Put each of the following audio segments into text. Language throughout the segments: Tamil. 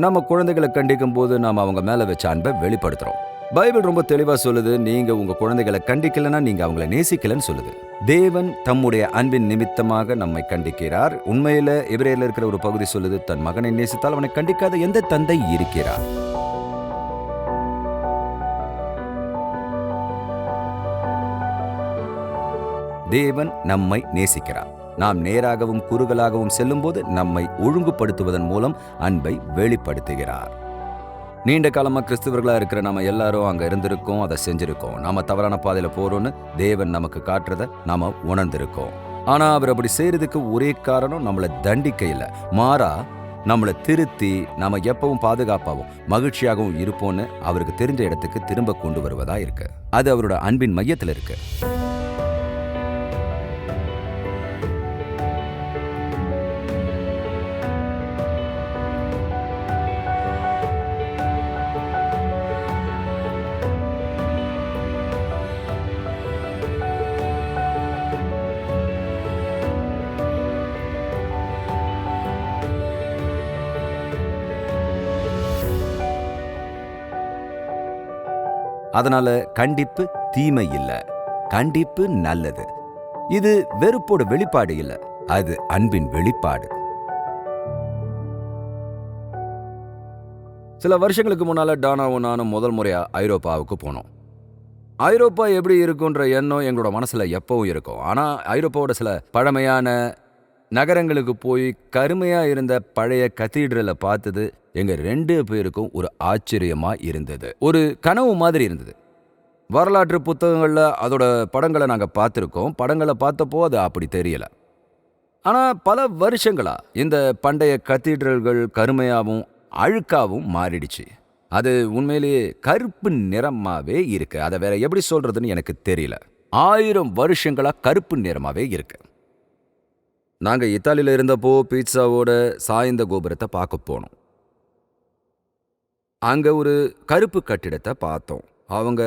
நம்ம குழந்தைகளை கண்டிக்கும் போது நாம அவங்க மேல வச்ச அன்பை வெளிப்படுத்துறோம். பைபிள் ரொம்ப தெளிவா சொல்லுது, நீங்க உங்க குழந்தைகளை கண்டிக்கலன்னா நீங்க அவங்களை நேசிக்கலன்னு சொல்லுது. தேவன் தம்முடைய அன்பின் நிமித்தமாக நம்மை கண்டிக்கிறார். உண்மையில எபிரேயர்ல இருக்கிற ஒரு பகுதி சொல்லுது, தன் மகனை நேசித்தால் அவனை கண்டிக்காத எந்த தந்தை இருக்கிறார்? தேவன் நம்மை நேசிக்கிறார். நாம் நேராகவும் குறுகலாகவும் செல்லும்போது நம்மை ஒழுங்குபடுத்துவதன் மூலம் அன்பை வெளிப்படுத்துகிறார். நீண்ட காலமா கிறிஸ்தவர்களா இருக்கிற நாம எல்லாரும் அங்க இருந்திருக்கோம், அதை செஞ்சிருக்கோம். நாம தவறான பாதையில போறோம்னு தேவன் நமக்கு காட்டுறத நாம உணர்ந்திருக்கோம். ஆனா அவர் அப்படி செய்யறதுக்கு ஒரே காரணம் நம்மளை தண்டிக்க இல்லை, மாறா நம்மளை திருத்தி நாம எப்பவும் பாதுகாப்பாகவும் மகிழ்ச்சியாகவும் இருப்போம்னு அவருக்கு தெரிஞ்ச இடத்துக்கு திரும்ப கொண்டு வருவதா இருக்கு. அது அவரோட அன்பின் மையத்தில் இருக்கு. அதனால கண்டிப்பு தீமை இல்ல, கண்டிப்பு நல்லது. இது வெறுப்போட வெளிப்பாடு இல்ல, அது அன்பின் வெளிப்பாடு. சில வருஷங்களுக்கு முன்னால டானாவும் நானும் முதல் முறையா ஐரோப்பாவுக்கு போனோம். ஐரோப்பா எப்படி இருக்குன்ற எண்ணம் எங்களோட மனசுல எப்பவும் இருக்கும். ஆனா ஐரோப்பாவோட சில பழமையான நகரங்களுக்கு போய் கருமையா இருந்த பழைய கத்தீட்ரலை பார்த்தது எங்க 2 பேருக்கும் ஒரு ஆச்சரியமா இருந்தது. ஒரு கனவு மாதிரி இருந்தது. வரலாற்று புத்தகங்கள்ல அதோட படங்களை நாங்க பார்த்திருக்கோம். படங்களை பார்த்தப்போ அது அப்படி தெரியல. ஆனா பல வருஷங்களா இந்த பண்டைய கத்தீட்ரல்கள் கருமையாவும் அழுக்காவும் மாறிடுச்சு. அது உண்மையிலேயே கருப்பு நிறமாவே இருக்கு. அதை வேற எப்படி சொல்றதுன்னு எனக்கு தெரியல. 1000 வருஷங்களா கருப்பு நிறமாவே இருக்கு. நாங்க இத்தாலியில இருந்தப்போ பீட்சாவோட சாய்ந்த கோபுரத்தை பார்க்க போனோம். அங்க ஒரு கருப்பு கட்டிடத்தை பார்த்தோம். அவங்க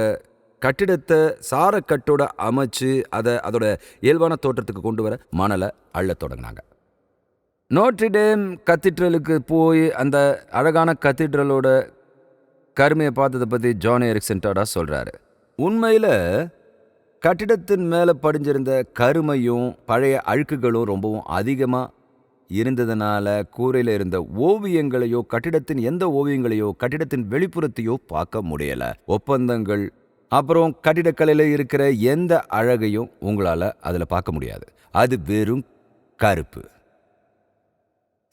கட்டிடத்தை சாரக்கட்டோட அமைச்சு அதை அதோட இயல்பான தோற்றத்துக்கு கொண்டு வர மணலை அள்ளத் தொடங்கினாங்க. நோட்ரிடேம் கத்தீட்ரலுக்கு போய் அந்த அழகான கத்தீட்ரலோட கருமையை பார்த்ததை பற்றி ஜான் எரிக்சன் டாடா சொல்றாரு. உண்மையில கட்டிடத்தின் மேலே படிஞ்சிருந்த கருமையும் பழைய அழுக்குகளும் ரொம்பவும் அதிகமாக இருந்ததுனால கூரையில் இருந்த ஓவியங்களையோ கட்டிடத்தின் எந்த ஓவியங்களையோ கட்டிடத்தின் வெளிப்புறத்தையோ பார்க்க முடியல. ஒப்பந்தங்கள் அப்புறம் கட்டிடக்கலையில் இருக்கிற எந்த அழகையும் உங்களால் அதில் பார்க்க முடியாது. அது வெறும் கருப்பு.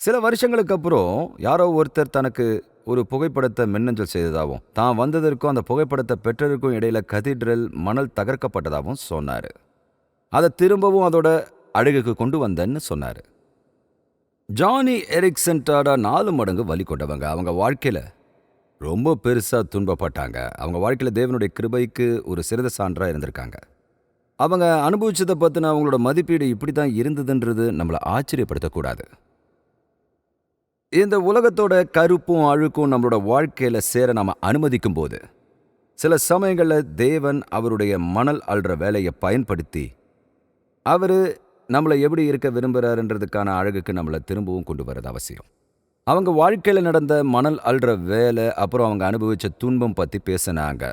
சில வருஷங்களுக்கு அப்புறம் யாரோ ஒருத்தர் தனக்கு ஒரு புகைப்படத்தை மின்னஞ்சல் செய்ததாகவும் தான் வந்ததற்கும் அந்த புகைப்படத்தை பெற்றதற்கும் இடையில கதீட்ரல் மணல் தகர்க்கப்பட்டதாகவும் சொன்னார். அதை திரும்பவும் அதோட அழகுக்கு கொண்டு வந்தேன்னு சொன்னார். ஜானி எரிக்சன் டாடா 4 மடங்கு வலி கொண்டவங்க. அவங்க வாழ்க்கையில் ரொம்ப பெருசாக துன்பப்பட்டாங்க. அவங்க வாழ்க்கையில் தேவனுடைய கிருபைக்கு ஒரு சிறந்த சான்றாக இருந்திருக்காங்க. அவங்க அனுபவிச்சதை பற்றின அவங்களோட மதிப்பீடு இப்படி தான் இருந்ததுன்றது நம்மளை ஆச்சரியப்படுத்தக்கூடாது. இந்த உலகத்தோட கருப்பும் அழுக்கும் நம்மளோட வாழ்க்கையில் சேர நாம் அனுமதிக்கும் போது சில சமயங்களில் தேவன் அவருடைய மணல் அள்ளுற வேலையை பயன்படுத்தி அவர் நம்மளை எப்படி இருக்க விரும்புகிறாருன்றதுக்கான அழகுக்கு நம்மளை திரும்பவும் கொண்டு வரது அவசியம். அவங்க வாழ்க்கையில் நடந்த மணல் அள்ளுற வேலை அப்புறம் அவங்க அனுபவித்த துன்பம் பற்றி பேசினாங்க.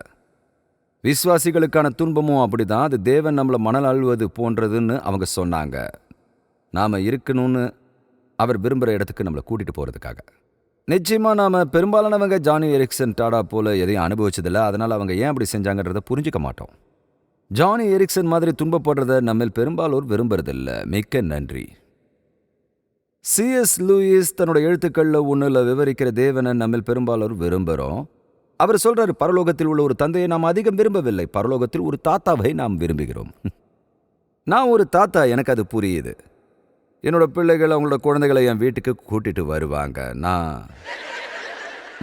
விசுவாசிகளுக்கான துன்பமும் அப்படி தான், அது தேவன் நம்மளை மணல் அள்ளுவது போன்றதுன்னு அவங்க சொன்னாங்க. நாம் இருக்கணும்னு அவர் விரும்புகிற இடத்துக்கு நம்மளை கூட்டிகிட்டு போகிறதுக்காக. நிச்சயமாக நாம் பெரும்பாலானவங்க ஜானி எரிக்சன் டாடா போல் எதையும் அனுபவிச்சதில்லை. அதனால் அவங்க ஏன் அப்படி செஞ்சாங்கன்றதை புரிஞ்சிக்க மாட்டோம். ஜானி எரிக்சன் மாதிரி துன்பப்படுறத நம்மில் பெரும்பாலோர் விரும்புறதில்லை. மிக்க நன்றி. C.S. லூயிஸ் தன்னோட எழுத்துக்களில் ஒன்றில் விவரிக்கிற தேவனை நம்மில் பெரும்பாலோர் விரும்புகிறோம். அவர் சொல்கிறார், பரலோகத்தில் உள்ள ஒரு தந்தையை நாம் அதிகம் விரும்பவில்லை, பரலோகத்தில் ஒரு தாத்தாவை நாம் விரும்புகிறோம். நான் ஒரு தாத்தா, எனக்கு அது புரியுது. என்னோட பிள்ளைகள் அவங்களோட குழந்தைகளை என் வீட்டுக்கு கூட்டிட்டு வருவாங்க.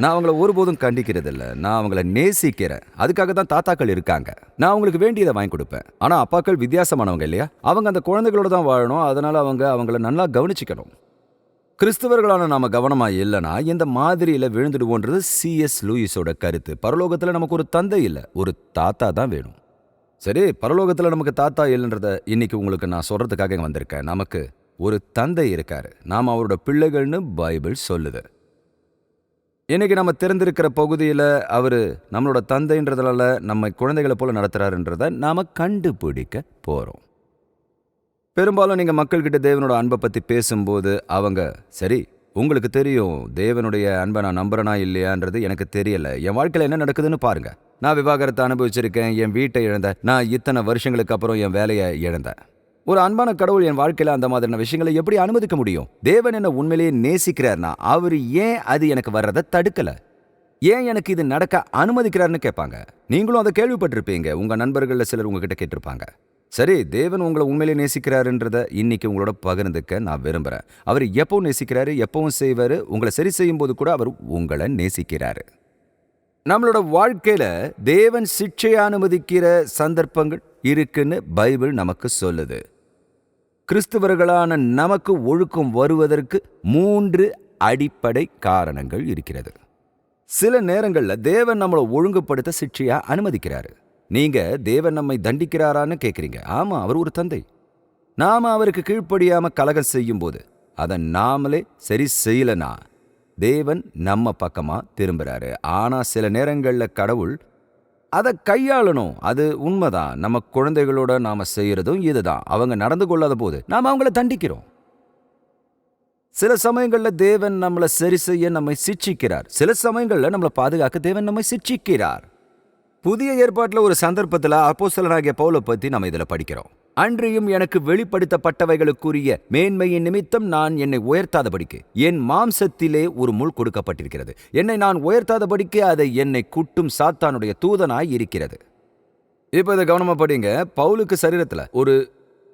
நான் அவங்கள ஒருபோதும் கண்டிக்கிறதில்ல, நான் அவங்கள நேசிக்கிறேன். அதுக்காக தான் தாத்தாக்கள் இருக்காங்க. நான் அவங்களுக்கு வேண்டியதை வாங்கி கொடுப்பேன். ஆனால் அப்பாக்கள் வித்தியாசமானவங்க இல்லையா? அவங்க அந்த குழந்தைகளோட தான் வாழணும். அதனால அவங்கள நல்லா கவனிச்சுக்கணும். கிறிஸ்தவர்களான நாம கவனமா இல்லைனா இந்த மாதிரியில் விழுந்துடுவோன்றது C.S. லூயிஸோட கருத்து. பரலோகத்தில் நமக்கு ஒரு தந்தை இல்லை, ஒரு தாத்தா தான் வேணும். சரி, பரலோகத்தில் நமக்கு தாத்தா இல்லைன்றத இன்னைக்கு உங்களுக்கு நான் சொல்றதுக்காக வந்திருக்கேன். நமக்கு ஒரு தந்தை இருக்காரு, நாம் அவரோட பிள்ளைகள்னு பைபிள் சொல்லுது. இன்னைக்கு நம்ம தெரிந்திருக்கிற பகுதியில் அவர் நம்மளோட தந்தைன்றதுனால நம்மை குழந்தைகளை போல நடத்துறாருன்றதை நாம கண்டுபிடிக்க போறோம். பெரும்பாலும் நீங்க மக்கள்கிட்ட தேவனோட அன்பை பத்தி பேசும்போது அவங்க, சரி உங்களுக்கு தெரியும் தேவனுடைய அன்பை நான் நம்புறேனா இல்லையான்றது எனக்கு தெரியல, என் வாழ்க்கையில் என்ன நடக்குதுன்னு பாருங்க. நான் விவாகரத்தை அனுபவிச்சிருக்கேன், என் வீட்டை இழந்தேன், நான் இத்தனை வருஷங்களுக்கு அப்புறம் என் வேலையை இழந்தேன். ஒரு அன்பான கடவுள் என் வாழ்க்கையில் அந்த மாதிரியான விஷயங்களை எப்படி அனுமதிக்க முடியும்? தேவன் என்ன உண்மையிலேயே நேசிக்கிறார்னா அவர் ஏன் அது எனக்கு வர்றதை தடுக்கல? ஏன் எனக்கு இது நடக்க அனுமதிக்கிறாருன்னு கேட்பாங்க. நீங்களும் அதை கேள்விப்பட்டிருப்பீங்க. உங்க நண்பர்கள்ல சிலர் உங்ககிட்ட கேட்டிருப்பாங்க. சரி, தேவன் உங்களை உண்மையிலே நேசிக்கிறாருன்றத இன்னைக்கு உங்களோட பகிர்ந்துக்க நான் விரும்புறேன். அவர் எப்பவும் நேசிக்கிறாரு, எப்பவும் செய்வாரு. உங்களை சரி செய்யும் போது கூட அவர் உங்களை நேசிக்கிறாரு. நம்மளோட வாழ்க்கையில தேவன் சிட்சையை அனுமதிக்கிற சந்தர்ப்பங்கள் இருக்குன்னு பைபிள் நமக்கு சொல்லுது. கிறிஸ்தவர்களான நமக்கு ஒழுக்கம் வருவதற்கு 3 அடிப்படை காரணங்கள் இருக்கிறது. சில நேரங்கள்ல தேவன் நம்மளை ஒழுங்குபடுத்த சிட்சையா அனுமதிக்கிறாரு. நீங்க தேவன் நம்மை தண்டிக்கிறாரான்னு கேட்குறீங்க. ஆமா, அவர் ஒரு தந்தை. நாம அவருக்கு கீழ்ப்படியாம கலகம் செய்யும் போது அதை நாமளே சரி செய்யலனா தேவன் நம்ம பக்கமா திரும்புறாரு. ஆனா சில நேரங்கள்ல கடவுள் அதை கையாளணும். அது உண்மைதான். நம்ம குழந்தைகளோட நாம செய்யறதும் இதுதான். அவங்க நடந்து கொள்ளாத போது நாம அவங்கள தண்டிக்கிறோம். சில சமயங்கள்ல தேவன் நம்மளை சரி செய்ய நம்மை சிட்சிக்கிறார். சில சமயங்கள்ல நம்மளை பாதுகாக்க தேவன் நம்மை சிட்சிக்கிறார். புதிய ஏற்பாட்டில் ஒரு சந்தர்ப்பத்தில் அப்போஸ்தலனாகிய பவுலை பற்றி நம்ம இதில் படிக்கிறோம். அன்றியும் எனக்கு வெளிப்படுத்தப்பட்டவைகளுக்குரிய மேன்மையின் நிமித்தம் நான் என்னை உயர்த்தாதபடிக்கு என் மாம்சத்திலே ஒரு முள் கொடுக்கப்பட்டிருக்கிறது. என்னை நான் உயர்த்தாதபடிக்கு அதை என்னை குட்டும் சாத்தானுடைய தூதனாய் இருக்கிறது. இப்போ இதை கவனமா படிங்க. பவுலுக்கு சரீரத்தில் ஒரு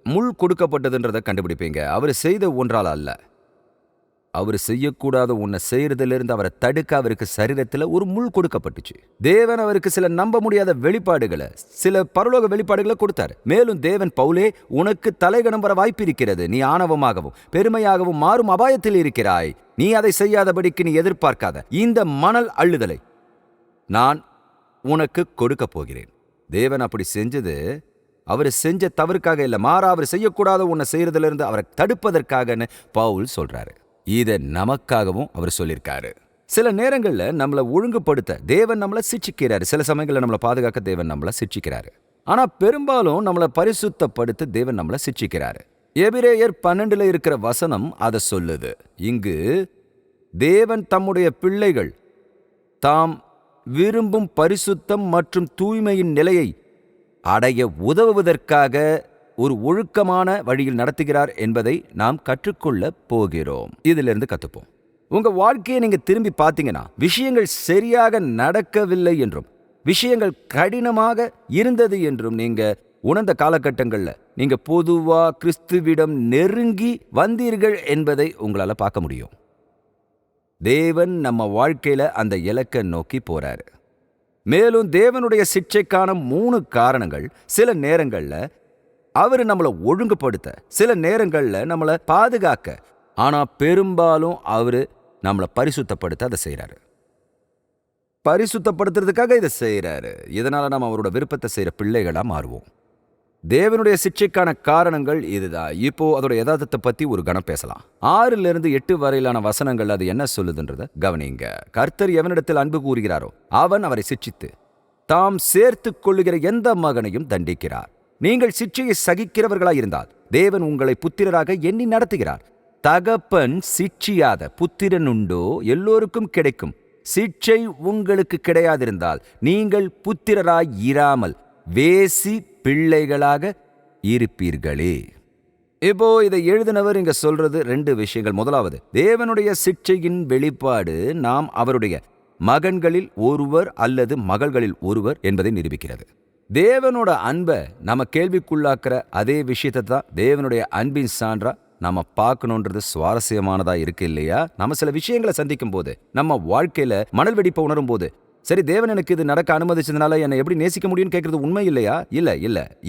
முள் கொடுக்கப்பட்டதுன்றதை கண்டுபிடிப்பீங்க. அவர் செய்த ஒன்றால் அல்ல. அவர் செய்யக்கூடாத ஒன்றை செய்யறதிலிருந்து அவரை தடுக்க அவருக்கு சரீரத்தில் ஒரு முள் கொடுக்கப்பட்டுச்சு. தேவன் அவருக்கு சில நம்ப முடியாத வெளிப்பாடுகளை, சில பரலோக வெளிப்பாடுகளை கொடுத்தார். மேலும் தேவன் பவுலே, உனக்கு தலைகணம் வர வாய்ப்பு இருக்கிறது, நீ ஆணவமாகவும் பெருமையாகவும் மாறும் அபாயத்தில் இருக்கிறாய், நீ அதை செய்யாதபடிக்கு நீ எதிர்பார்க்காத இந்த மணல் அள்ளுதலை நான் உனக்கு கொடுக்க போகிறேன். தேவன் அப்படி செஞ்சது அவர் செஞ்ச தவறுக்காக இல்லை, மாறா அவர் செய்யக்கூடாத ஒன்றை செய்யறதிலிருந்து அவரை தடுப்பதற்காகன்னு பவுல் சொல்றாரு. இதை நமக்காகவும் அவர் சொல்லியிருக்காரு. சில நேரங்களில் நம்மளை ஒழுங்குபடுத்த தேவன் நம்மளை சிட்சிக்கிறாரு. சில சமயங்களில் நம்மளை பாதுகாக்க தேவன் நம்மளை சிட்சிக்கிறாரு. ஆனால் பெரும்பாலும் நம்மளை பரிசுத்தப்படுத்த தேவன் நம்மளை சிட்சிக்கிறாரு. எபிரேயர் 12 இருக்கிற வசனம் அதை சொல்லுது. இங்கு தேவன் தம்முடைய பிள்ளைகள் தாம் விரும்பும் பரிசுத்தம் மற்றும் தூய்மையின் நிலையை அடைய உதவுவதற்காக ஒரு ஒழுக்கமான வழியில் நடத்துகிறார் என்பதை நாம் கற்றுக்கொள்ள போகிறோம். இதிலிருந்து கற்றுப்போம். உங்க வாழ்க்கையை நீங்க திரும்பி பார்த்தீங்கன்னா விஷயங்கள் சரியாக நடக்கவில்லை என்றும் விஷயங்கள் கடினமாக இருந்தது என்றும் நீங்க உணர்ந்த காலகட்டங்களில் நீங்க பொதுவா கிறிஸ்துவிடம் நெருங்கி வந்தீர்கள் என்பதை உங்களால பார்க்க முடியும். தேவன் நம்ம வாழ்க்கையில அந்த இலக்கை நோக்கி போறாரு. மேலும் தேவனுடைய சிட்சைக்கான 3 காரணங்கள். சில நேரங்கள்ல அவர் நம்மளை ஒழுங்குபடுத்த, சில நேரங்கள்ல நம்மளை பாதுகாக்க, ஆனா பெரும்பாலும் அவரு நம்மளை பரிசுத்தப்படுத்த அதை செய்யறாரு. பரிசுத்தப்படுத்துறதுக்காக இதை செய்யறாரு. இதனால நம்ம அவரோட விருப்பத்தை செய்யற பிள்ளைகளா மாறுவோம். தேவனுடைய சிட்சைக்கான காரணங்கள் இதுதான். இப்போ அதோட யதார்த்தத்தை பத்தி ஒரு கணம் பேசலாம். 6-8 வரையிலான வசனங்கள் அது என்ன சொல்லுதுன்றத கவனிங்க. கர்த்தர் எவனிடத்தில் அன்பு கூறுகிறாரோ அவன் அவரை சிட்சித்து தாம் சேர்த்து கொள்ளுகிற எந்த மகனையும் தண்டிக்கிறார். நீங்கள் சிட்சையை சகிக்கிறவர்களாயிருந்தால் தேவன் உங்களை புத்திரராக எண்ணி நடத்துகிறார். தகப்பன் சிட்சியாத புத்திரன் உண்டோ? எல்லோருக்கும் கிடைக்கும். சிட்சை உங்களுக்கு கிடையாதிருந்தால் நீங்கள் புத்திரராய் இராமல் வேசி பிள்ளைகளாக இருப்பீர்களே. இப்போ இதை எழுதினவர் இங்க சொல்றது 2 விஷயங்கள். முதலாவது, தேவனுடைய சிட்சையின் வெளிப்பாடு நாம் அவருடைய மகன்களில் ஒருவர் அல்லது மகள்களில் ஒருவர் என்பதை நிரூபிக்கிறது. தேவனோட அன்பை நம்ம கேள்விக்குள்ளாக்குற அதே விஷயத்தை தான் தேவனுடைய அன்பின் சான்றா நம்ம பார்க்கணுன்றது சுவாரஸ்யமானதா இருக்கு இல்லையா? நம்ம சில விஷயங்களை சந்திக்கும் போது, நம்ம வாழ்க்கையில மணல் வெடிப்பை உணரும் போது, சரி தேவன் எனக்கு இது நடக்க அனுமதிச்சதுனால என்னை எப்படி நேசிக்க முடியும்னு கேட்கறது உண்மை இல்லையா?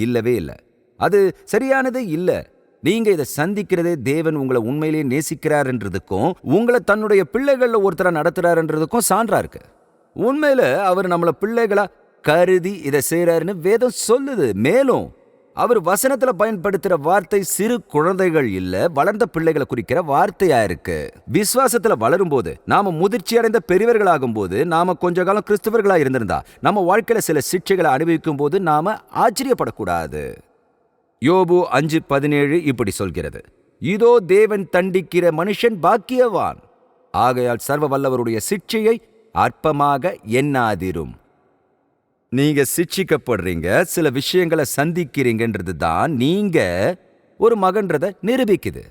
இல்லவே இல்லை. அது சரியானதே இல்லை. நீங்க இதை சந்திக்கிறதே தேவன் உங்களை உண்மையிலேயே நேசிக்கிறார்ன்றதுக்கும் உங்களை தன்னுடைய பிள்ளைகள்ல ஒருத்தரா நடத்துறாருன்றதுக்கும் சான்றா இருக்கு. உண்மையில அவர் நம்மள பிள்ளைகளா கருதி இதை செய்யறாருன்னு வேதம் சொல்லுது. மேலும் அவர் வசனத்துல பயன்படுத்துற வார்த்தை சிறு குழந்தைகள் இல்ல, வளர்ந்த பிள்ளைகளை குறிக்கிற வார்த்தையா இருக்கு. விசுவாசத்துல வளரும் போது, நாம முதிர்ச்சி அடைந்த பெரியவர்களாகும் போது, நாம கொஞ்ச காலம் கிறிஸ்தவர்களா இருந்திருந்தா நம்ம வாழ்க்கையில சில சிக்ஷைகளை அனுபவிக்கும் போது நாம ஆச்சரியப்படக்கூடாது. யோபு 5:17 இப்படி சொல்கிறது, இதோ தேவன் தண்டிக்கிற மனுஷன் பாக்கியவான், ஆகையால் சர்வ வல்லவருடைய சிக்ஷையை அற்பமாக எண்ணாதிரும். நீங்க சிக்ஷிக்கப்படுறீங்க, சில விஷயங்களை சந்திக்கிறீங்கன்றது தான் நீங்க ஒரு மகன்றத நிரூபிக்குது.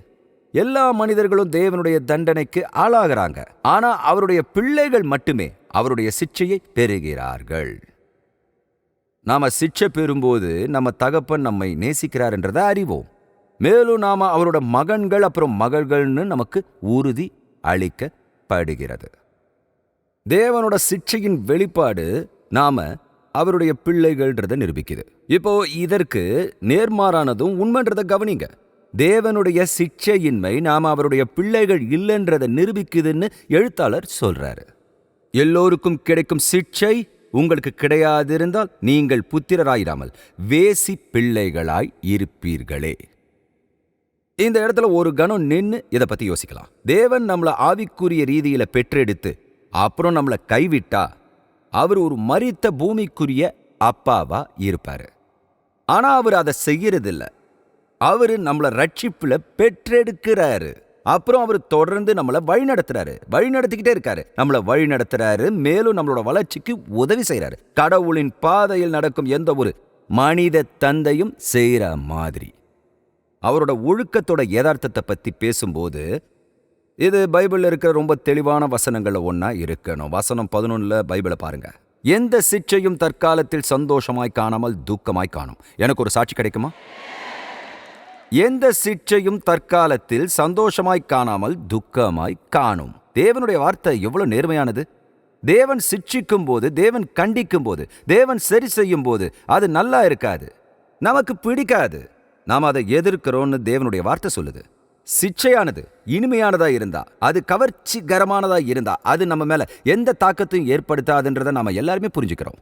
எல்லா மனிதர்களும் தேவனுடைய தண்டனைக்கு ஆளாகிறாங்க, ஆனா அவருடைய பிள்ளைகள் மட்டுமே அவருடைய சிக்ஷையை பெறுகிறார்கள். நாம சிக்ஷை பெறும்போது நம்ம தகப்பன் நம்மை நேசிக்கிறார் என்றதை அறிவோம். மேலும் நாம அவரோட மகன்கள் அப்புறம் மகள்கள்னு நமக்கு உறுதி அளிக்கப்படுகிறது. தேவனோட சிக்ஷையின் வெளிப்பாடு நாம அவருடைய பிள்ளைகள்ன்றதை நிரூபிக்குது. இப்போ இதற்கு நேர்மாறானதும் உண்மைன்றதை கவனிங்க. தேவனுடைய சிக்ஷையின்மை நாம அவருடைய பிள்ளைகள் இல்லைன்றதை நிரூபிக்குதுன்னு எழுத்தாளர் சொல்றாரு. எல்லோருக்கும் கிடைக்கும் சிக்ஷை உங்களுக்கு கிடையாதிருந்தால் நீங்கள் புத்திரராயிராமல் வேசி பிள்ளைகளாய் இருப்பீர்களே. இந்த இடத்துல ஒரு கணம் நின்னு இதை பத்தி யோசிக்கலாம். தேவன் நம்மளை ஆவிக்குரிய ரீதியில பெற்றெடுத்து அப்புறம் நம்மளை கைவிட்டா அவர் ஒரு மரித்த பூமிக்குரிய அப்பாவா இருப்பாரு. ஆனா அவர் அதை செய்யறதில்ல. அவரு நம்மளை ரட்சிப்புல பெற்றெடுக்கிறாரு. அப்புறம் அவர் தொடர்ந்து நம்மளை வழிநடத்திக்கிட்டே இருக்காரு. நம்மளை வழி நடத்துறாரு, மேலும் நம்மளோட வளர்ச்சிக்கு உதவி செய்யறாரு. கடவுளின் பாதையில் நடக்கும் எந்த ஒரு மனித தந்தையும் செய்யற மாதிரி. அவரோட ஒழுக்கத்தோட யதார்த்தத்தை பத்தி பேசும்போது இது பைபிள்ல இருக்கிற ரொம்ப தெளிவான வசனங்கள்ல ஒன்னா இருக்கணும். வசனம் 11 பைபிளை பாருங்க. எந்த சிக்ஷையும் தற்காலத்தில் சந்தோஷமாய் காணாமல் துக்கமாய் காணும். எனக்கு ஒரு சாட்சி கிடைக்குமா? எந்த சிக்ஷையும் தற்காலத்தில் சந்தோஷமாய் காணாமல் துக்கமாய் காணும். தேவனுடைய வார்த்தை எவ்வளவு நேர்மையானது. தேவன் சிக்ஷிக்கும் போது, தேவன் கண்டிக்கும் போது, தேவன் சரி செய்யும் போது அது நல்லா இருக்காது, நமக்கு பிடிக்காது, நாம் அதை எதிர்க்கிறோம்னு தேவனுடைய வார்த்தை சொல்லுது. சிக்ஷையானது இனிமையானதா இருந்தா, அது கவர்ச்சிகரமானதா இருந்தா, அது நம்ம மேல எந்த தாக்கத்தையும் ஏற்படுத்தாதுன்றதை நாம எல்லாருமே புரிஞ்சுக்கிறோம்.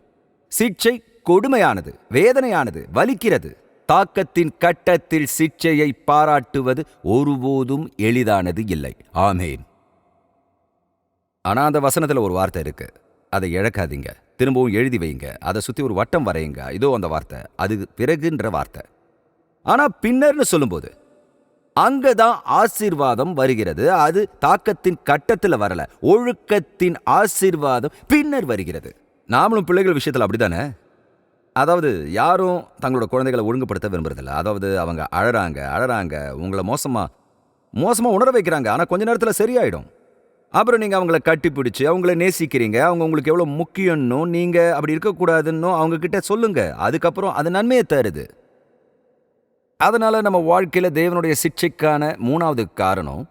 சிக்ஷை கொடுமையானது, வேதனையானது, வலிக்கிறது. தாக்கத்தின் கட்டத்தில் சிக்ஷையை பாராட்டுவது ஒருபோதும் எளிதானது இல்லை. ஆமேன். ஆனா அந்த வசனத்துல ஒரு வார்த்தை இருக்கு, அதை இழக்காதீங்க. திரும்பவும் எழுதி வைங்க, அதை சுத்தி ஒரு வட்டம் வரையுங்க. இதோ அந்த வார்த்தை, அது பிறகுன்ற வார்த்தை. ஆனா பின்னர்னு சொல்லும்போது அங்கதான் ஆசீர்வாதம் வருகிறது. அது தாக்கத்தின் கட்டத்தில் வரல, ஒழுக்கத்தின் ஆசீர்வாதம் பின்னர் வருகிறது. நாமளும் பிள்ளைகள் விஷயத்தில் அப்படித்தானே. அதாவது யாரும் தங்களோட குழந்தைகளை ஒழுங்குபடுத்த விரும்புறதில்ல. அதாவது அவங்க அழறாங்க, உங்களை மோசமா உணர வைக்கிறாங்க. ஆனா கொஞ்ச நேரத்தில் சரியாயிடும். அப்புறம் நீங்க அவங்கள கட்டி பிடிச்சி அவங்கள நேசிக்கிறீங்க, அவங்க உங்களுக்கு எவ்வளவு முக்கியம்னு, நீங்க அப்படி இருக்கக்கூடாதுன்னு அவங்க கிட்ட சொல்லுங்க. அதுக்கப்புறம் அது நன்மையை தருது. அதனால நம்ம வாழ்க்கையில தேவனுடைய சிக்ஷைக்கான 3வது காரணம்,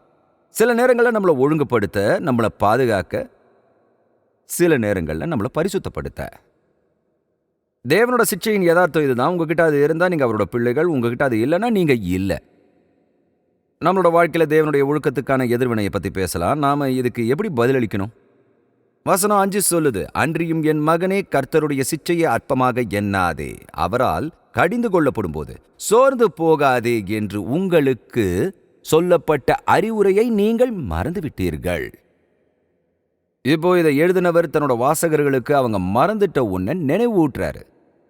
சில நேரங்களில் நம்மளை ஒழுங்குபடுத்த, நம்மளை பாதுகாக்க, சில நேரங்களில் நம்மளை பரிசுத்தப்படுத்த. தேவனோட சிக்ஷையின் யதார்த்தம் இதுதான். உங்ககிட்ட அது இருந்தா நீங்க அவரோட பிள்ளைகள், உங்ககிட்ட அது இல்லைன்னா நீங்க இல்லை. நம்மளோட வாழ்க்கையில தேவனுடைய ஒழுக்கத்துக்கான எதிர்வினையை பத்தி பேசலாம். நாம இதுக்கு எப்படி பதிலளிக்கணும்? வசனம் 5 சொல்லுது, அன்றியும் என் மகனே, கர்த்தருடைய சிக்ஷையை அற்பமாக எண்ணாதே, அவரால் கடிந்து கொள்ளப்படும் போது சோர்ந்து போகாதே என்று உங்களுக்கு சொல்லப்பட்ட அறிவுரையை நீங்கள் மறந்துவிட்டீர்கள். இப்போ இதை எழுதினவர் தன்னோட வாசகர்களுக்கு அவங்க மறந்துட்ட ஒன்ன நினைவூட்டுறாரு.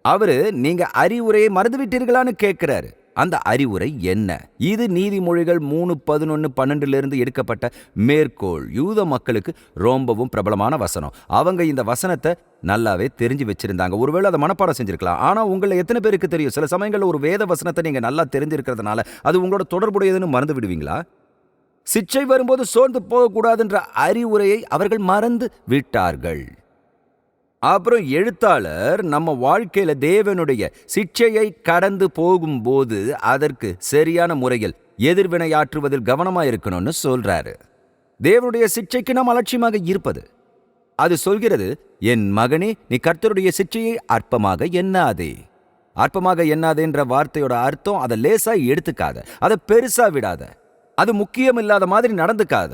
அவரு நீங்க அறிவுரையை மறந்துவிட்டீர்களான்னு கேட்கிறாரு. அந்த அறிவுரை என்ன? இது நீதிமொழிகள் 3:11-12 எடுக்கப்பட்ட மேற்கோள். யூத மக்களுக்கு ரொம்பவும் பிரபலமான வசனம். அவங்க இந்த வசனத்தை நல்லாவே தெரிஞ்சு வச்சிருந்தாங்க. ஒருவேளை அதை மனப்பாடம் செஞ்சிருக்கலாம். ஆனா உங்களை எத்தனை பேருக்கு தெரியும், சில சமயங்களில் ஒரு வேத வசனத்தை நீங்க நல்லா தெரிஞ்சிருக்கிறதுனால அது உங்களோட தொடர்புடையதுன்னு மறந்து விடுவீங்களா? சிக்ஷை வரும்போது சோர்ந்து போகக்கூடாதுன்ற அறிவுரையை அவர்கள் மறந்து விட்டார்கள். அப்புறம் எழுத்தாளர் நம்ம வாழ்க்கையில தேவனுடைய சிக்ஷையை கடந்து போகும்போது அதற்கு சரியான முறையில் எதிர்வினையாற்றுவதில் கவனமா இருக்கணும்னு சொல்றாரு. தேவனுடைய சிக்ஷைக்கு நாம் அலட்சியமாக இருப்பது. அது சொல்கிறது, என் மகனே, நீ கர்த்தருடைய சிக்ஷையை அற்பமாக எண்ணாதே. அற்பமாக எண்ணாதேன்ற வார்த்தையோட அர்த்தம், அதை லேசா எடுத்துக்காத, அதை பெருசா விடாத, அது முக்கியம் இல்லாத மாதிரி நடந்துக்காத,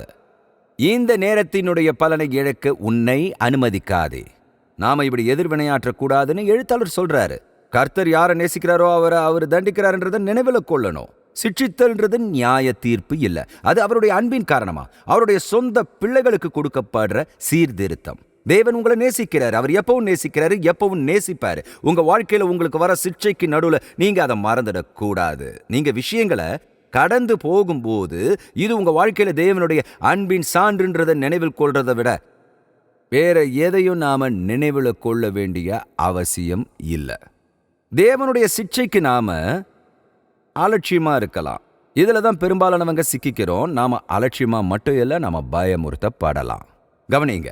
இந்த நேரத்தினுடைய பலனை இழக்க உன்னை அனுமதிக்காதே. நாம இப்படி எதிர்வினையாற்றக்கூடாதுன்னு எழுத்தாளர் சொல்றாரு. கர்த்தர் யாரை நேசிக்கிறாரோ அவரை அவர் தண்டிக்கிறார்ன்றதை நினைவில் கொள்ளணும். சிட்சித்தல்ன்றது நியாய தீர்ப்பு இல்ல, அது அவருடைய அன்பின் காரணமா அவருடைய சொந்த பிள்ளைகளுக்கு கொடுக்கப்படுற சீர்திருத்தம். தேவன் உங்களை நேசிக்கிறாரு, அவர் எப்பவும் நேசிக்கிறாரு, எப்பவும் நேசிப்பாரு. உங்க வாழ்க்கையில உங்களுக்கு வர சிக்ஷைக்கு நடுவுல நீங்க அதை மறந்துடக்கூடாது. நீங்க விஷயங்களை கடந்து போகும்போது இது உங்க வாழ்க்கையில தேவனுடைய அன்பின் சான்றுன்றதை நினைவில் கொள்றதை விட வேற எதையும் நாம நினைவில் கொள்ள வேண்டிய அவசியம் இல்லை. தேவனுடைய சிக்ஷைக்கு நாம அலட்சியமா இருக்கலாம். இதுல தான் பெரும்பாலானவங்க சிக்கிக்கிறோம். நாம அலட்சியமா மட்டும் இல்லை, நாம பயமுறுத்தப்படலாம். கவனிங்க,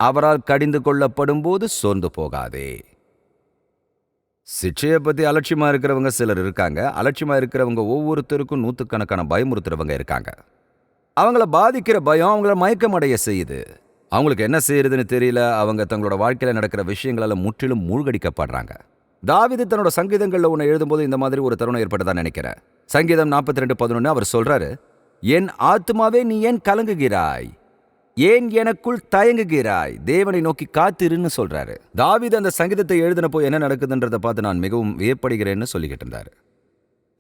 அவரால் கடிந்து கொள்ளப்படும் போது சோர்ந்து போகாதே. சிக்ஷையை பத்தி அலட்சியமா இருக்கிறவங்க சிலர் இருக்காங்க. அலட்சியமா இருக்கிறவங்க ஒவ்வொருத்தருக்கும் நூற்றுக்கணக்கான பயமுறுத்துறவங்க இருக்காங்க. அவங்கள பாதிக்கிற பயம் அவங்கள மயக்கமடைய செய்யுது. அவங்களுக்கு என்ன செய்யறதுன்னு தெரியல. அவங்க தங்களோட வாழ்க்கையில நடக்கிற விஷயங்களால முற்றிலும் மூழ்கடிக்கப்படுறாங்க. தாவீது தன்னோட சங்கீதங்கள்ல ஒன்று எழுதும்போது இந்த மாதிரி ஒரு தருணம் ஏற்பட்டதா நினைக்கிறேன். சங்கீதம் 42:11 அவர் சொல்றாரு, என் ஆத்துமாவே நீ ஏன் கலங்குகிறாய், ஏன் எனக்குள் தயங்குகிறாய், தேவனை நோக்கி காத்திருன்னு சொல்றாரு. தாவீது அந்த சங்கீதத்தை எழுதினப்போ என்ன நடக்குதுன்றதை பார்த்து நான் மிகவும் வியப்படுகிறேன்னு சொல்லிக்கிட்டு இருந்தாரு.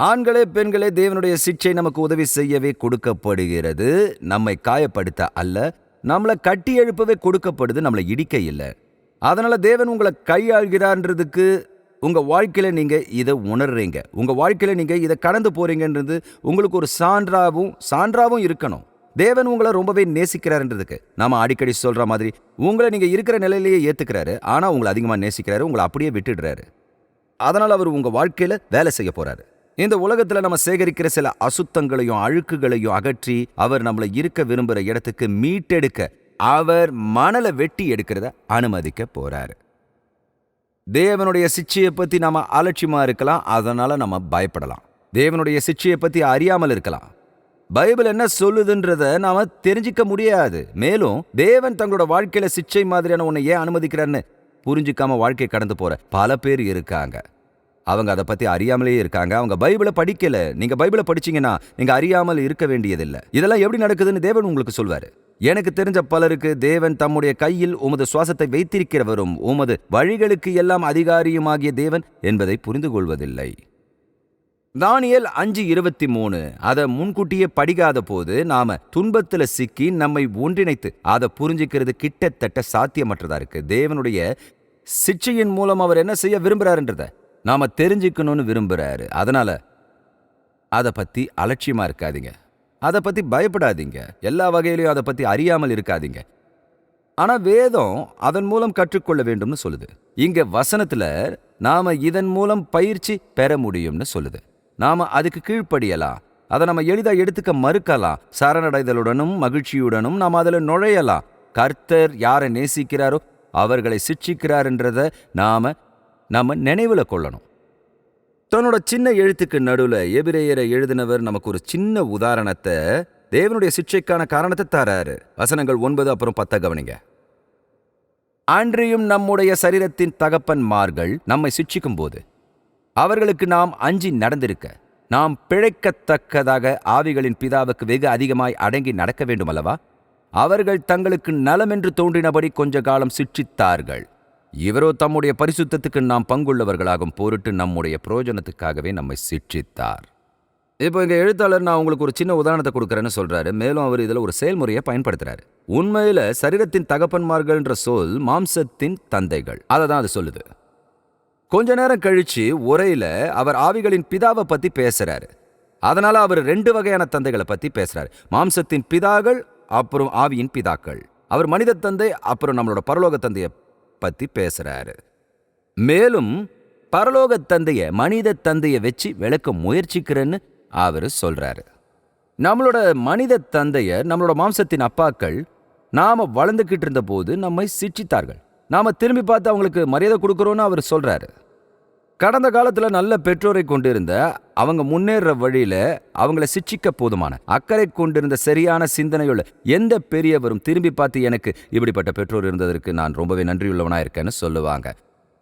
ஆண்களே பெண்களே, தேவனுடைய சிக்ஷை நமக்கு உதவி செய்யவே கொடுக்கப்படுகிறது, நம்மை காயப்படுத்த அல்ல. நம்மளை கட்டி எழுப்பவே கொடுக்கப்படுது, நம்மளை இடிக்க இல்லை. அதனால தேவன் உங்களை கையாள்கிறான்றதுக்கு உங்க வாழ்க்கையில நீங்க இதை உணர்றீங்க, உங்க வாழ்க்கையில நீங்க இதை கடந்து போறீங்கன்றது உங்களுக்கு ஒரு சான்றாவும் இருக்கணும். தேவன் உங்களை ரொம்பவே நேசிக்கிறாருன்றதுக்கு நாம அடிக்கடி சொல்ற மாதிரி உங்களை நீங்க இருக்கிற நிலையிலேயே ஏத்துக்கிறாரு, ஆனா உங்களை அதிகமா நேசிக்கிறாரு, உங்களை அப்படியே விட்டுடுறாரு. அதனால அவர் உங்க வாழ்க்கையில வேலை செய்ய போறாரு. இந்த உலகத்துல நம்ம சேகரிக்கிற சில அசுத்தங்களையும் அழுக்குகளையும் அகற்றி அவர் நம்மளை இருக்க விரும்புற இடத்துக்கு மீட்டெடுக்க அவர் மணலை வெட்டி எடுக்கிறத அனுமதிக்க போறாரு. தேவனுடைய சிக்ஷையை பத்தி நாம அலட்சியமா இருக்கலாம், அதனால நம்ம பயப்படலாம். தேவனுடைய சிக்ஷையை பத்தி அறியாமல் இருக்கலாம். பைபிள் என்ன சொல்லுதுன்றத நாம தெரிஞ்சிக்க முடியாது. மேலும் தேவன் தங்களோட வாழ்க்கையில சிக்ஷை மாதிரியான ஒன்னை ஏன் அனுமதிக்கிறான்னு புரிஞ்சிக்காம வாழ்க்கை கடந்து போற பல பேர் இருக்காங்க. அவங்க அதை பத்தி அறியாமலே இருக்காங்க. அவங்க பைபிளை படிக்கல. நீங்க பைபிளை படிச்சீங்கன்னா நீங்க அறியாமல் இருக்க வேண்டியதில்லை. இதெல்லாம் எப்படி நடக்குதுன்னு தேவன் உங்களுக்கு சொல்வாரு. எனக்கு தெரிஞ்ச பலருக்கு தேவன் தம்முடைய கையில் உமது சுவாசத்தை வைத்திருக்கிறவரும் உமது வழிகளுக்கு எல்லாம் அதிகாரியுமாகிய தேவன் என்பதை புரிந்து கொள்வதில்லை. தானியேல் 5:23 அதை முன்கூட்டியே படிக்காத போது நாம துன்பத்துல சிக்கி நம்மை ஒன்றிணைத்து அதை புரிஞ்சுக்கிறது கிட்டத்தட்ட சாத்தியமற்றதா இருக்கு. தேவனுடைய சிக்ஷையின் மூலம் அவர் என்ன செய்ய விரும்புறாருன்றத நாம தெரிஞ்சுக்கணும்னு விரும்புறாரு. அதனால அதை பத்தி அலட்சியமா இருக்காதீங்க, அதை பத்தி பயப்படாதீங்க, எல்லா வகையிலையும் அதை பத்தி அறியாமல் இருக்காதீங்க. ஆனா வேதம் அதன் மூலம் கற்றுக்கொள்ள வேண்டும்னு சொல்லுது. இங்க வசனத்துல நாம இதன் மூலம் பயிற்சி பெற முடியும்னு சொல்லுது. நாம அதுக்கு கீழ்ப்படியலாம், அதை நம்ம எளிதா எடுத்துக்க மறுக்கலாம். சரணடைதலுடனும் மகிழ்ச்சியுடனும் நாம அதுல நுழையலாம். கர்த்தர் யாரை நேசிக்கிறாரோ அவர்களை சிட்சிக்கிறார்ன்றத நாம நினைவுல கொள்ளணும். தன்னோட சின்ன எழுத்துக்கு நடுவுல எபிரேயரை எழுதினவர் நமக்கு ஒரு சின்ன உதாரணத்தை, தேவனுடைய சிட்சைக்கான காரணத்தை தராரு. வசனங்கள் 9 அப்புறம் 10 கவனிங்க. அன்றியும் நம்முடைய சரீரத்தின் தகப்பன்மார்கள் நம்மை சிட்சிக்கும் போது அவர்களுக்கு நாம் அஞ்சி நடந்திருக்க நாம் பிழைக்கத்தக்கதாக ஆவிகளின் பிதாவுக்கு வெகு அதிகமாய் அடங்கி நடக்க வேண்டும் அல்லவா? அவர்கள் தங்களுக்கு நலமென்று தோன்றினபடி கொஞ்ச காலம் சிட்சித்தார்கள். இவரோ தம்முடைய பரிசுத்தத்துக்கு நாம் பங்குள்ளவர்களாகும் பொருட்டு நம்முடைய பிரயோஜனத்துக்காகவே நம்மை சிட்சித்தார். இப்போ இங்க எழுத்தாளர் நான் உங்களுக்கு ஒரு சின்ன உதாரணத்தை கொடுக்குறேன்னு சொல்றாரு. மேலும் அவர் இதுல ஒரு செயல்முறையை பயன்படுத்துறாரு. உண்மையில சரீரத்தின் தகப்பன்மார்கள்ன்ற சொல் மாம்சத்தின் தந்தைகள், அதை தான் அது சொல்லுது. கொஞ்ச நேரம் கழிச்சு உரையில அவர் ஆவிகளின் பிதாவை பத்தி பேசுறாரு. அதனால அவர் 2 வகையான தந்தைகளை பத்தி பேசுறாரு. மாம்சத்தின் பிதாக்கள் அப்புறம் ஆவியின் பிதாக்கள். அவர் மனித தந்தை அப்புறம் நம்மளோட பரலோக தந்தைய பத்தி பேசுறாரு. மேலும் பரலோக தந்தைய மனித தந்தைய வச்சு விளக்க முயற்சிக்கிறேன்னு அவரு சொல்றாரு. நம்மளோட மனித தந்தையர் நம்மளோட மாம்சத்தின் அப்பாக்கள் நாம வளர்ந்துகிட்டு இருந்த போது நம்மை சிட்சித்தார்கள். நாம திரும்பி பார்த்து அவங்களுக்கு மரியாதை கொடுக்கறோம்னு அவர் சொல்றாரு. கடந்த காலத்துல நல்ல பெற்றோரை கொண்டிருந்த அவங்க முன்னேற வழியில அவங்கள சிட்சிக்க போதுமான அக்கறை கொண்டிருந்த சரியான சிந்தனையுள்ள எந்த பெரியவரும் திரும்பி பார்த்து எனக்கு இப்படிப்பட்ட பெற்றோர் இருந்ததற்கு நான் ரொம்பவே நன்றியுள்ளவனா இருக்கேன்னு சொல்லுவாங்க.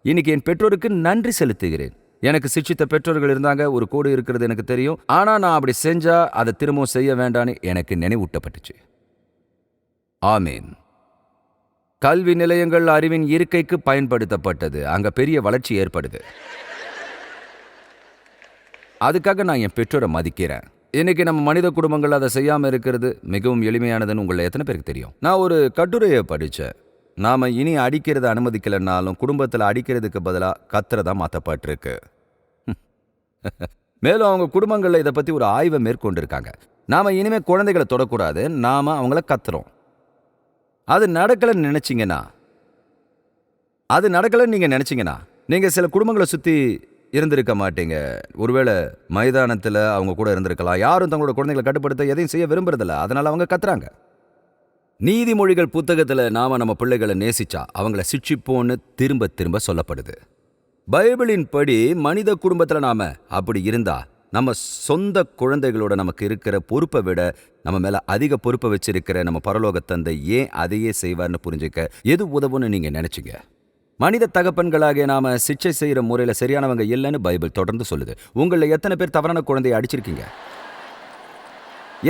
இன்னைக்கு என் பெற்றோருக்கு நன்றி செலுத்துகிறேன். எனக்கு சிட்சித்த பெற்றோர்கள் இருந்தாங்க, ஒரு கோடு இருக்கிறது எனக்கு தெரியும். ஆனா நான் அப்படி செஞ்சா அதை திரும்பவும் செய்ய வேண்டான்னு எனக்கு நினைவூட்டப்பட்டுச்சு. ஆமீன். கல்வி நிலையங்கள் அறிவின் இருக்கைக்கு பயன்படுத்தப்பட்டது. அங்க பெரிய வளர்ச்சி ஏற்படுது. அதுக்காக நான் என் பெற்றோரை மதிக்கிறேன். இன்னைக்கு நம்ம மனித குடும்பங்கள் அதை செய்யாம இருக்கிறது மிகவும் எளிமையானதுன்னு உங்களை எத்தனை பேருக்கு தெரியும்? நான் ஒரு கட்டுரையை படிச்சேன். நாம இனி அடிக்கிறத அனுமதிக்கலைன்னாலும் குடும்பத்துல அடிக்கிறதுக்கு பதிலா கத்துறதா மாத்தப்பட்டிருக்கு. மேலும் அவங்க குடும்பங்கள்ல இதை பத்தி ஒரு ஆய்வை மேற்கொண்டிருக்காங்க. நாம இனிமே குழந்தைகளை தொடக்கூடாது, நாம அவங்கள கத்துறோம். அது நடக்கலன்னு நீங்க நினைச்சீங்கன்னா நீங்க சில குடும்பங்களை சுத்தி இருந்திருக்க மாட்டீங்க. ஒருவேளை மைதானத்துல அவங்க கூட இருந்திருக்கலாம். யாரும் தங்களோட குழந்தைகளை கட்டுப்படுத்த எதையும் செய்ய விரும்புறதில்ல, அதனால அவங்க கத்துறாங்க. நீதிமொழிகள் புத்தகத்துல நாம நம்ம பிள்ளைகளை நேசிச்சா அவங்கள சிட்சிப்போன்னு திரும்ப திரும்ப சொல்லப்படுது. பைபிளின் படி மனித குடும்பத்துல நாம அப்படி இருந்தா நம்ம சொந்த குழந்தைகளோட நமக்கு இருக்கிற பொறுப்பை விட நம்ம மேல அதிக பொறுப்பை வச்சிருக்கிற நம்ம பரலோக தந்தை ஏன் அதையே செய்வார்னு புரிஞ்சுக்க எது உதவுன்னு நீங்க நினைச்சீங்க? மனித தகப்பன்களாகிய நாம சிக்ஷை செய்யற முறையில சரியானவங்க இல்லைன்னு பைபிள் தொடர்ந்து சொல்லுது. உங்கள எத்தனை பேர் தவறான குழந்தையை அடிச்சிருக்கீங்க?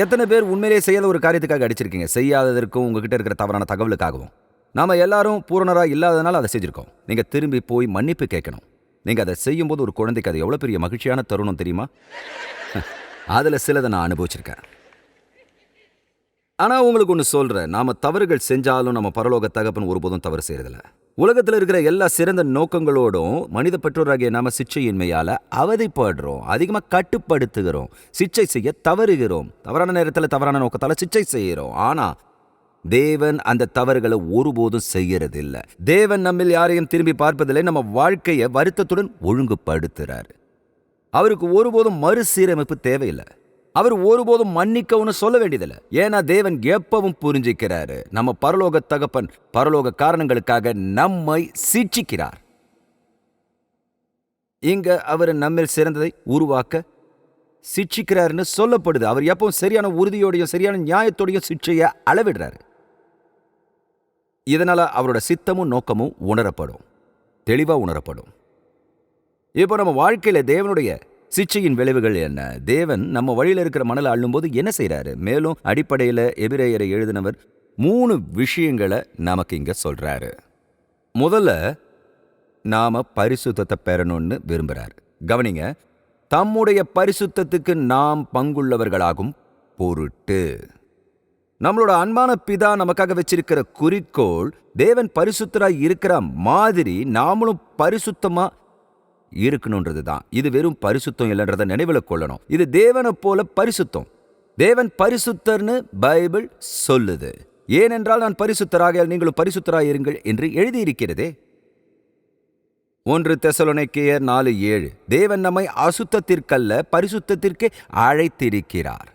எத்தனை பேர் உண்மையிலேயே செய்யாத ஒரு காரியத்துக்காக அடிச்சிருக்கீங்க? செய்யாததற்கும் உங்ககிட்ட இருக்கிற தவறான தகவலுக்காகவும். நாம எல்லாரும் பூரணரா இல்லாதனால அதை செஞ்சிருக்கோம். நீங்க திரும்பி போய் மன்னிப்பு கேட்கணும். நீங்க அதை செய்யும் போது ஒரு குழந்தைக்கு அது எவ்வளவு பெரிய மகிழ்ச்சியான தருணம் தெரியுமா? அதுல சிலதை நான் அனுபவிச்சிருக்கேன். ஆனா உங்களுக்கு ஒண்ணு சொல்றேன், நாம தவறுகள் செஞ்சாலும் நம்ம பரலோக தகப்பன் ஒருபோதும் தவறு செய்யறதில்ல. உலகத்துல இருக்கிற எல்லா சிறந்த நோக்கங்களோடும் மனித பெற்றோராகிய நாம சிக்ஷையின்மையால அவதிப்படுறோம், அதிகமா கட்டுப்படுத்துகிறோம், சிக்ஷை செய்ய தவறுகிறோம், தவறான நேரத்துல தவறான நோக்கத்தால சிக்ஷை செய்யறோம். ஆனா தேவன் அந்த தவறுகளை ஒருபோதும் செய்யறதில்ல. தேவன் நம்மில் யாரையும் திரும்பி பார்ப்பதில்லை. நம்ம வாழ்க்கையை வருத்தத்துடன் ஒழுங்குபடுத்துறாரு. அவருக்கு ஒருபோதும் மறுசீரமைப்பு தேவையில்லை. அவர் ஒருபோதும் மன்னிக்கவும் சொல்ல வேண்டியதில்லை. ஏன்னா தேவன் எப்பவும் புரிஞ்சிக்கிறாரு. நம்ம பரலோக தகப்பன் பரலோக காரணங்களுக்காக நம்மை சிட்சிக்கிறார். இங்க அவர் நம்மில் சிறந்ததை உருவாக்க சிட்சிக்கிறாருன்னு சொல்லப்படுது. அவர் எப்பவும் சரியான உறுதியோடையும் சரியான நியாயத்தோடையும் சிட்சையை அளவிடுறாரு. இதனால அவரோட சித்தமும் நோக்கமும் உணரப்படும், தெளிவா உணரப்படும். இப்போ நம்ம வாழ்க்கையில தேவனுடைய சிட்சையின் விளைவுகள் என்ன? தேவன் நம்ம வழியில இருக்கிற மணலை அள்ளும்போது என்ன செய்யறாரு? மேலும் அடிப்படையில எபிரேயரை எழுதினவர் 3 விஷயங்களை நமக்கு இங்க சொல்றாரு. முதல்ல நாம பரிசுத்தத்தை பெறணும்னு விரும்புறாரு. கவனிங்க, தம்முடைய பரிசுத்தத்துக்கு நாம் பங்குள்ளவர்களாகும் பொருட்டு. நம்மளோட அன்பான பிதா நமக்காக வச்சிருக்கிற குறிக்கோள் தேவன் பரிசுத்தராய் இருக்கிற மாதிரி நாமளும் பரிசுத்தமா இருக்கணும்ன்றது தான். இது வெறும் பரிசுத்தம் இல்லைன்றதை நினைவில் கொள்ளணும். இது தேவனை போல பரிசுத்தம். தேவன் பரிசுத்தர்னு பைபிள் சொல்லுது. ஏனென்றால் நான் பரிசுத்தராக நீங்களும் பரிசுத்தராயிருங்கள் என்று எழுதியிருக்கிறதே. 1 தெசலோனிக்கேயர் 4:7. தேவன் நம்மை அசுத்தத்திற்கல்ல பரிசுத்தத்திற்கு அழைத்திருக்கிறார்.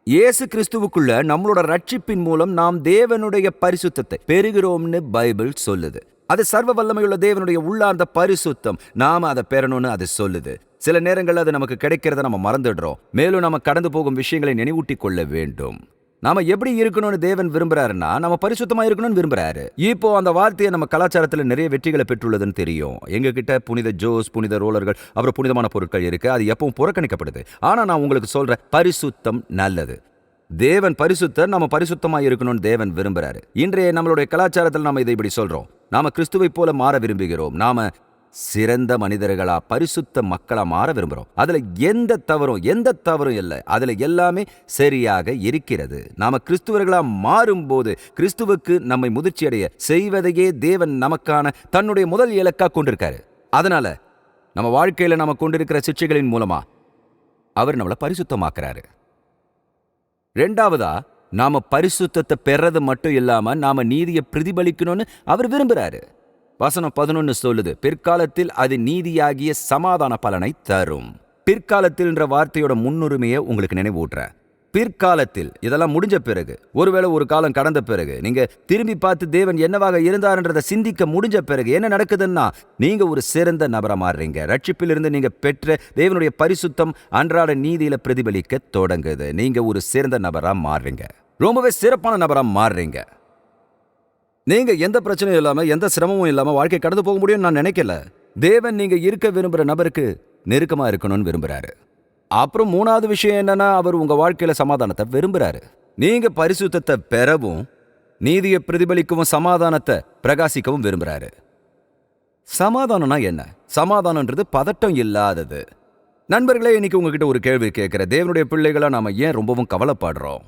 இயேசு கிறிஸ்துவுக்குள்ள நம்மளோட ரட்சிப்பின் மூலம் நாம் தேவனுடைய பரிசுத்தத்தை பெறுகிறோம்னு பைபிள் சொல்லுது. அது சர்வ வல்லமையுள்ள தேவனுடைய உள்ளார்ந்த பரிசுத்தம். நாம அதை பெறணும்னு அது சொல்லுது. சில நேரங்கள்ல அது நமக்கு கிடைக்கிறத நம்ம மறந்துடுறோம். மேலும் நம்ம கடந்து போகும் விஷயங்களை நினைவூட்டி கொள்ள வேண்டும். நாம எப்படி இருக்கணும்னு தேவன் விரும்புறாருன்னா நம்ம பரிசுத்தமா இருக்கணும்னு விரும்புறாரு. இப்போ அந்த வார்த்தையை நம்ம கலாச்சாரத்துல நிறைய வெற்றிகளை பெற்றுள்ளதுன்னு தெரியும். எங்க கிட்ட புனித ஜோஸ், புனித ரோலர்கள், அப்புறம் புனிதமான பொருட்கள் இருக்கு. அது எப்பவும் புறக்கணிக்கப்படுது. ஆனா நான் உங்களுக்கு சொல்றேன், பரிசுத்தம் நல்லது. தேவன் பரிசுத்தர், நம்ம பரிசுத்தமா இருக்கணும்னு தேவன் விரும்புறாரு. இன்றைய நம்மளுடைய கலாச்சாரத்தில் நாம இதை இப்படி சொல்றோம், நாம கிறிஸ்துவை போல மாற விரும்புகிறோம், நாம சிறந்த மனிதர்களா பரிசுத்த மக்களா மாற விரும்புறோம். அதுல எந்த தவறும் இல்லை. அதுல எல்லாமே சரியாக இருக்கிறது. நாம கிறிஸ்துவர்களா மாறும்போது கிறிஸ்துவுக்கு நம்மை முதிர்ச்சி அடைய செய்வதையே தேவன் நமக்கான தன்னுடைய முதல் இலக்கா கொண்டிருக்காரு. அதனால நம்ம வாழ்க்கையில நாம கொண்டிருக்கிற சிக்ஷைகளின் மூலமா அவர் நம்மளை பரிசுத்தமாக்குறாரு. 2வதா, நாம பரிசுத்தத்தை பெறது மட்டும் இல்லாம நாம நீதியை பிரதிபலிக்கணும்னு அவர் விரும்புறாரு. வசனம் 11 சொல்லுது, பிற்காலத்தில் அது நீதியாகிய சமாதான பலனை தரும். பிற்காலத்தில்ன்ற வார்த்தையோட முன்னுரிமையை உங்களுக்கு நினைவூட்டுற. பிற்காலத்தில், இதெல்லாம் முடிஞ்ச பிறகு, ஒருவேளை ஒரு காலம் கடந்த பிறகு, நீங்க திரும்பி பார்த்து தேவன் என்னவாக இருந்தார்ன்றதை சிந்திக்க முடிஞ்ச பிறகு என்ன நடக்குதுன்னா, நீங்க ஒரு சிறந்த நபரா மாறுறீங்க. ரட்சிப்பிலிருந்து நீங்க பெற்ற தேவனுடைய பரிசுத்தம் அன்றாட நீதியில பிரதிபலிக்க தொடங்குது. நீங்க ஒரு சிறந்த நபரா மாறுறீங்க, ரொம்பவே சிறப்பான நபரா மாறுறீங்க. நீங்க எந்த பிரச்சனையும் இல்லாம எந்த சிரமமும் இல்லாம வாழ்க்கை கடந்து போக முடியும்னு நான் நினைக்கல. தேவன் நீங்க இருக்க விரும்புற நபருக்கு நெருக்கமா இருக்கணும்னு விரும்புறாரு. அப்புறம் 3வது விஷயம் என்னன்னா, அவர் உங்க வாழ்க்கையில சமாதானத்தை விரும்புறாரு. நீங்க பரிசுத்தத்தை பெறவும் நீதியை பிரதிபலிக்கவும் சமாதானத்தை பிரகாசிக்கவும் விரும்புறாரு. சமாதானம்னா என்ன? சமாதானம்ன்றது பதட்டம் இல்லாதது. நண்பர்களே, இன்னைக்கு உங்ககிட்ட ஒரு கேள்வி கேட்கிறேன். தேவனுடைய பிள்ளைகளா நாம ஏன் ரொம்பவும் கவலைப்படுறோம்?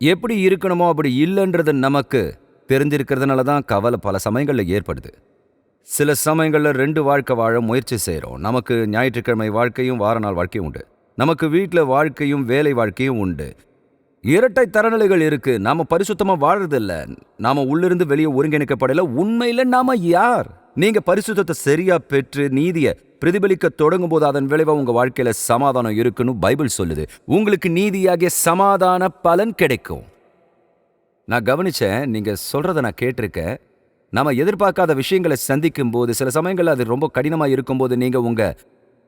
எப்படி இருக்கணுமோ அப்படி இல்லைன்றது நமக்கு தெரிஞ்சிருக்கிறதுனால தான் கவலை பல சமயங்கள்ல ஏற்படுது. சில சமயங்கள்ல 2 வாழ்க்கை வாழ முயற்சி செய்றோம். நமக்கு ஞாயிற்றுக்கிழமை வாழ்க்கையும் வார நாள் வாழ்க்கையும் உண்டு. நமக்கு வீட்ல வாழ்க்கையும் வேலை வாழ்க்கையும் உண்டு. இரட்டை தரநிலைகள் இருக்கு. நாம பரிசுத்தமா வாழறதில்ல. நாம உள்ளிருந்து வெளியே ஒருங்கிணைக்கப்படல. உண்மையில நாம யார்? நீங்க பரிசுத்தத்தை சரியா பெற்று நீதிய பிரதிபலிக்க தொடங்கும் போது அதன் விளைவா உங்க வாழ்க்கையில சமாதானம் இருக்குன்னு பைபிள் சொல்லுது. உங்களுக்கு நீதியாகிய சமாதான பலன் கிடைக்கும். நான் கவனிச்சேன், நீங்க சொல்றத நான் கேட்டிருக்கேன். நாம எதிர்பார்க்காத விஷயங்களை சந்திக்கும் போது சில சமயங்கள்ல அது ரொம்ப கடினமா இருக்கும்போது நீங்க உங்க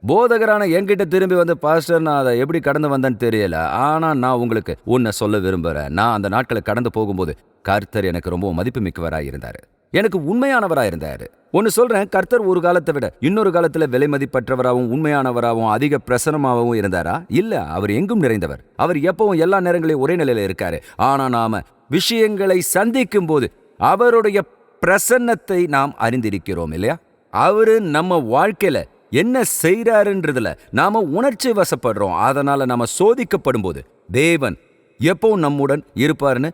போதகரான என்கிட்ட திரும்பி வந்து, பாஸ்டர் நான் அதை எப்படி கடந்து வந்தேன்னு தெரியல, ஆனா நான் உங்களுக்கு ஒன்றை சொல்ல விரும்புகிறேன். நான் அந்த நாட்களை கடந்து போகும்போது கர்த்தர் எனக்கு ரொம்ப மதிப்பு மிக்கவராக இருந்தார். எனக்கு உண்மையானவராக இருந்தார். ஒன்று சொல்கிறேன், கர்த்தர் ஒரு காலத்தை விட இன்னொரு காலத்தில் விலை மதிப்பற்றவராகவும் உண்மையானவராகவும் அதிக பிரசனமாகவும் இருந்தாரா? இல்லை, அவர் எங்கும் நிறைந்தவர். அவர் எப்பவும் எல்லா நேரங்களையும் ஒரே நிலையில் இருக்காரு. ஆனால் நாம் விஷயங்களை சந்திக்கும் போது அவருடைய பிரசன்னத்தை நாம் அறிந்திருக்கிறோம் இல்லையா? அவரு நம்ம வாழ்க்கையில என்ன செய்யறாருன்றதுல நாம உணர்ச்சி வசப்படுறோம். அதனால நாம சோதிக்கப்படும் போது தேவன் எப்பவும் நம்முடன் இருப்பாருன்னு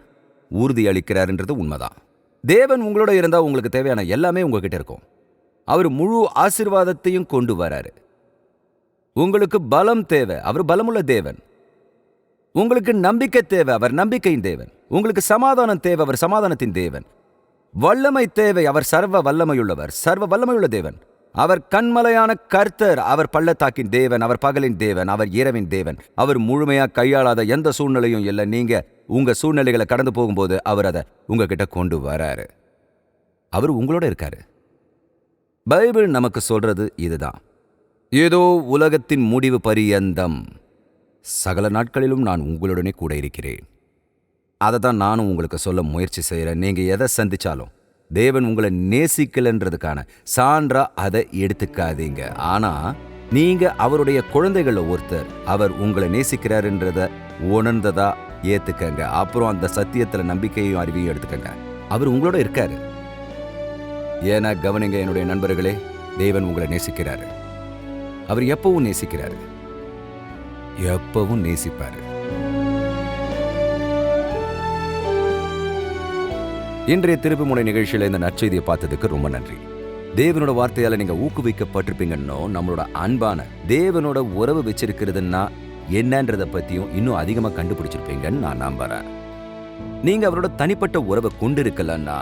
உறுதி அளிக்கிறாருன்றது உண்மைதான். தேவன் உங்களோட இருந்தா உங்களுக்கு தேவையான எல்லாமே உங்ககிட்ட இருக்கும். அவர் முழு ஆசீர்வாதத்தையும் கொண்டு வராரு. உங்களுக்கு பலம் தேவை, அவர் பலமுள்ள தேவன். உங்களுக்கு நம்பிக்கை தேவை, அவர் நம்பிக்கையின் தேவன். உங்களுக்கு சமாதானம் தேவை, அவர் சமாதானத்தின் தேவன். வல்லமை தேவை, அவர் சர்வ வல்லமையுள்ளவர், சர்வ வல்லமையுள்ள தேவன். அவர் கண்மலையான கர்த்தர், அவர் பள்ளத்தாக்கின் தேவன், அவர் பகலின் தேவன், அவர் இரவின் தேவன். அவர் முழுமையா கையாளாத எந்த சூழ்நிலையும் இல்லை. நீங்க உங்க சூழ்நிலைகளை கடந்து போகும்போது அவர் அதை உங்ககிட்ட கொண்டு வராரு. அவர் உங்களோட இருக்காரு. பைபிள் நமக்கு சொல்றது இதுதான். ஏதோ உலகத்தின் முடிவு பரியந்தம் சகல நாட்களிலும் நான் உங்களுடனே கூட இருக்கிறேன். அதை தான் நானும் உங்களுக்கு சொல்ல முயற்சி செய்கிறேன். நீங்க எதை சந்திச்சாலும் தேவன் உங்களை நேசிக்கலன்றதுக்கான சான்றா அதை எடுத்துக்காதீங்க. ஆனா நீங்க அவருடைய குழந்தைகள ஒருத்தர். அவர் உங்களை நேசிக்கிறாருன்றத உணர்ந்ததா ஏத்துக்கங்க. அப்புறம் அந்த சத்தியத்துல நம்பிக்கையும் அறிவையும் எடுத்துக்கங்க. அவர் உங்களோட இருக்காரு. ஏன்னா கவனிங்க என்னுடைய நண்பர்களே, தேவன் உங்களை நேசிக்கிறாரு. அவர் எப்பவும் நேசிக்கிறாரு, எப்பவும் நேசிப்பாரு. இன்றைய திருப்புமுனை நிகழ்ச்சியில் இந்த நற்செய்தியை பார்த்ததுக்கு ரொம்ப நன்றி. தேவனோட வார்த்தையால நீங்க ஊக்குவிக்கப்பட்டிருப்பீங்கன்னோ, நம்மளோட அன்பான தேவனோட உறவு வச்சிருக்கிறதுன்னா என்னன்றத பத்தியும் இன்னும் அதிகமா கண்டுபிடிச்சிருப்பீங்கன்னு நான் நம்புறேன். நீங்க அவரோட தனிப்பட்ட உறவை கொண்டு இருக்கலன்னா,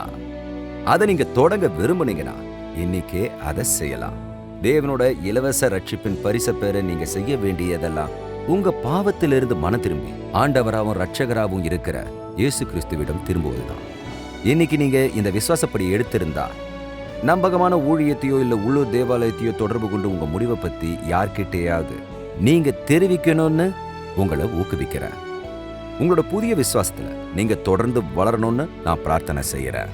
அதை நீங்க தொடங்க விரும்புனீங்கன்னா இன்னைக்கே அதை செய்யலாம். தேவனோட இலவச ரட்சிப்பின் பரிசை பெற நீங்க செய்ய வேண்டியதெல்லாம் உங்க பாவத்திலிருந்து மனம் திரும்பி ஆண்டவராகவும் ரட்சகராகவும் இருக்கிற இயேசு கிறிஸ்துவிடம் திரும்புவதுதான். இன்னைக்கு நீங்க இந்த விசுவாசப்படி எடுத்திருந்தா, நம்பகமான ஊழியத்தையோ இல்ல உள்ளூர் தேவாலயத்தையோ தொடர்பு கொண்டு உங்க முடிவை பத்தி யார்கிட்டையாவது நீங்க தெரிவிக்கணும்னு உங்களை ஊக்குவிக்கிறேன். உங்களோட புதிய விசுவாசத்துல நீங்க தொடர்ந்து வளரணும்னு நான் பிரார்த்தனை செய்யறேன்.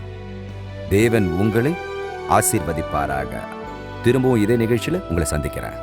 தேவன் உங்களை ஆசீர்வதிப்பாராக. திரும்பவும் இதே நிகழ்ச்சியில உங்களை சந்திக்கிறேன்.